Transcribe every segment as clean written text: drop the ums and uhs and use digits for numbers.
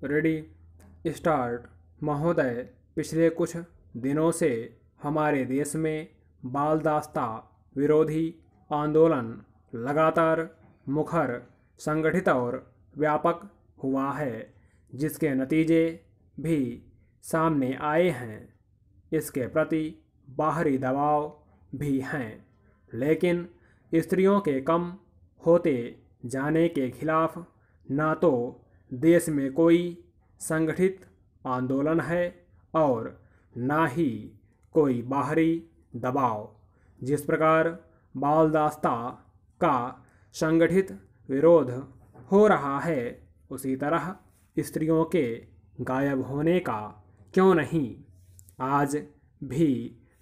Ready start. महोदय, पिछले कुछ दिनों से हमारे देश में बाल दास्ता विरोधी आंदोलन लगातार मुखर, संगठित और व्यापक हुआ है, जिसके नतीजे भी सामने आए हैं। इसके प्रति बाहरी दबाव भी हैं, लेकिन स्त्रियों के कम होते जाने के खिलाफ ना तो देश में कोई संगठित आंदोलन है और ना ही कोई बाहरी दबाव। जिस प्रकार बाल दास्ता का संगठित विरोध हो रहा है, उसी तरह स्त्रियों के गायब होने का क्यों नहीं। आज भी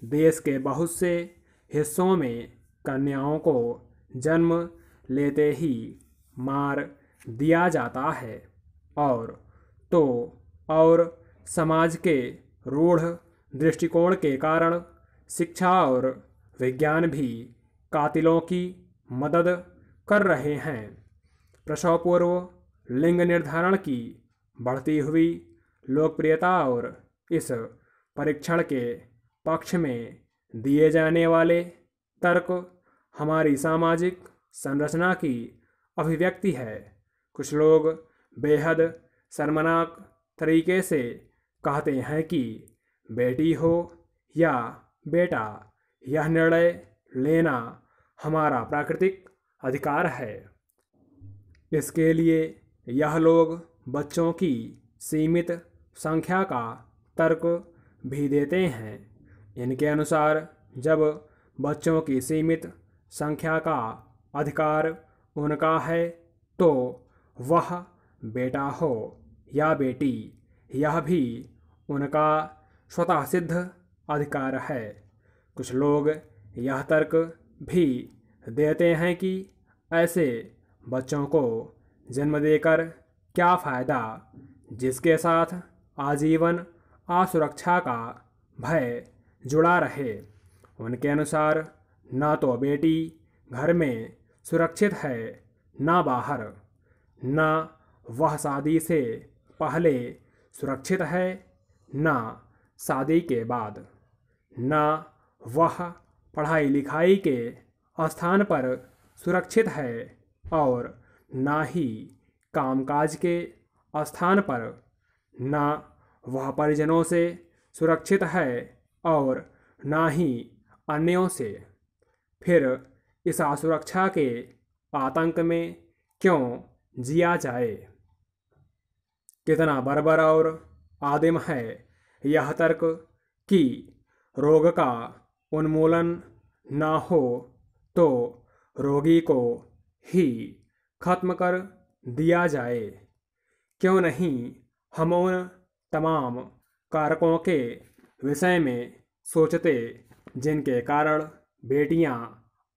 देश के बहुत से हिस्सों में कन्याओं को जन्म लेते ही मार दिया जाता है और समाज के रूढ़ दृष्टिकोण के कारण शिक्षा और विज्ञान भी कातिलों की मदद कर रहे हैं। प्रसव पूर्व लिंग निर्धारण की बढ़ती हुई लोकप्रियता और इस परीक्षण के पक्ष में दिए जाने वाले तर्क हमारी सामाजिक संरचना की अभिव्यक्ति है। कुछ लोग बेहद शर्मनाक तरीके से कहते हैं कि बेटी हो या बेटा, यह निर्णय लेना हमारा प्राकृतिक अधिकार है। इसके लिए यह लोग बच्चों की सीमित संख्या का तर्क भी देते हैं। इनके अनुसार जब बच्चों की सीमित संख्या का अधिकार उनका है, तो वह बेटा हो या बेटी, यह भी उनका स्वतः सिद्ध अधिकार है। कुछ लोग यह तर्क भी देते हैं कि ऐसे बच्चों को जन्म देकर क्या फ़ायदा, जिसके साथ आजीवन असुरक्षा का भय जुड़ा रहे। उनके अनुसार ना तो बेटी घर में सुरक्षित है, ना बाहर, ना वह शादी से पहले सुरक्षित है, ना शादी के बाद, ना वह पढ़ाई लिखाई के स्थान पर सुरक्षित है और ना ही कामकाज के स्थान पर, ना वह परिजनों से सुरक्षित है और ना ही अन्यों से। फिर इस असुरक्षा के आतंक में क्यों जिया जाए। कितना बर्बर और आदिम है यह तर्क कि रोग का उन्मूलन ना हो तो रोगी को ही खत्म कर दिया जाए। क्यों नहीं हम उन तमाम कारकों के विषय में सोचते जिनके कारण बेटियां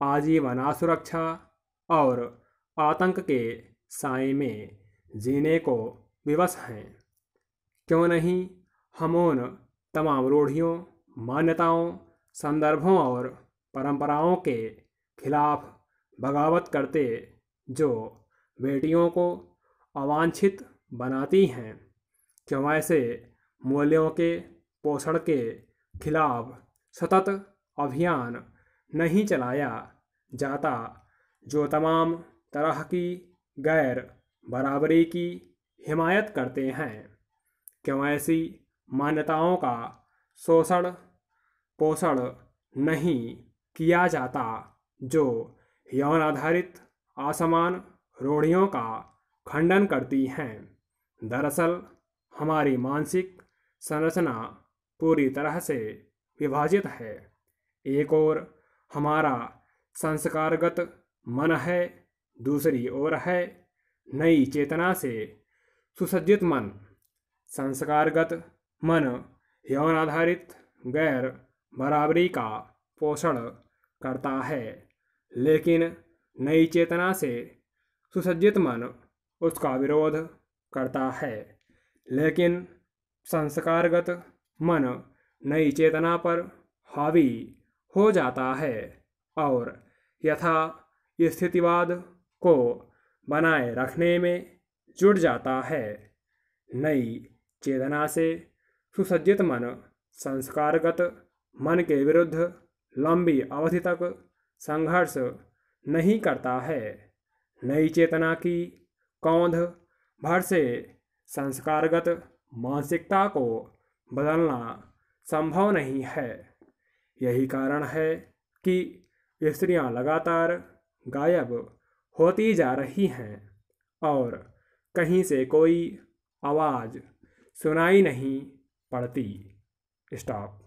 आजीवन असुरक्षा और आतंक के साए में जीने को विवश हैं। क्यों नहीं हम उन तमाम रूढ़ियों, मान्यताओं, संदर्भों और परंपराओं के खिलाफ बगावत करते जो बेटियों को अवांछित बनाती हैं। क्यों ऐसे मूल्यों के पोषण के खिलाफ सतत अभियान नहीं चलाया जाता, जो तमाम तरह की गैर बराबरी की हिमायत करते हैं। क्यों ऐसी मान्यताओं का शोषण पोषण नहीं किया जाता जो यौन आधारित असमान रूढ़ियों का खंडन करती हैं। दरअसल हमारी मानसिक संरचना पूरी तरह से विभाजित है। एक ओर हमारा संस्कारगत मन है, दूसरी ओर है नई चेतना से सुसज्जित मन। संस्कारगत मन यौन आधारित गैर बराबरी का पोषण करता है, लेकिन नई चेतना से सुसज्जित मन उसका विरोध करता है। लेकिन संस्कारगत मन नई चेतना पर हावी हो जाता है और यथा स्थितिवाद को बनाए रखने में जुट जाता है। नई चेतना से सुसज्जित मन संस्कारगत मन के विरुद्ध लंबी अवधि तक संघर्ष नहीं करता है। नई चेतना की कौंध भर से संस्कारगत मानसिकता को बदलना संभव नहीं है। यही कारण है कि स्त्रियां लगातार गायब होती जा रही हैं और कहीं से कोई आवाज़ सुनाई नहीं पड़ती। स्टॉप।